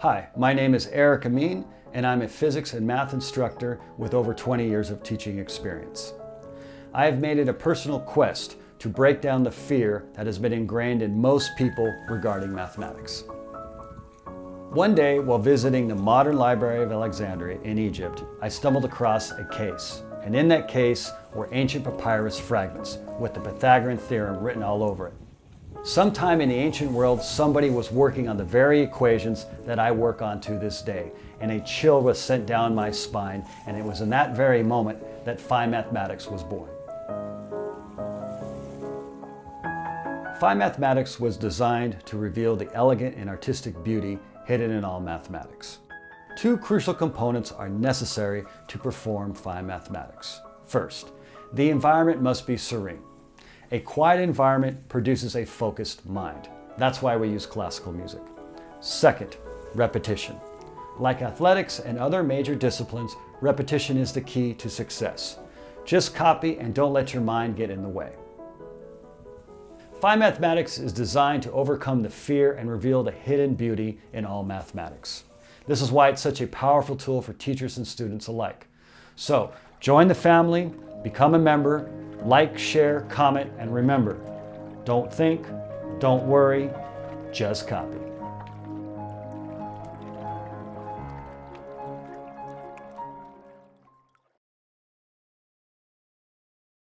Hi, my name is Eric Amin, and I'm a physics and math instructor with over 20 years of teaching experience. I have made it a personal quest to break down the fear that has been ingrained in most people regarding mathematics. One day, while visiting the modern Library of Alexandria in Egypt, I stumbled across a case. And in that case were ancient papyrus fragments with the Pythagorean theorem written all over it. Sometime in the ancient world, somebody was working on the very equations that I work on to this day, and a chill was sent down my spine, and it was in that very moment that Phi Mathematics was born. Phi Mathematics was designed to reveal the elegant and artistic beauty hidden in all mathematics. Two crucial components are necessary to perform Phi Mathematics. First, the environment must be serene. A quiet environment produces a focused mind. That's why we use classical music. Second, repetition. Like athletics and other major disciplines, repetition is the key to success. Just copy and don't let your mind get in the way. Phi Mathematics is designed to overcome the fear and reveal the hidden beauty in all mathematics. This is why it's such a powerful tool for teachers and students alike. So, join the family, become a member, like, share, comment, and remember, don't think, don't worry, just copy.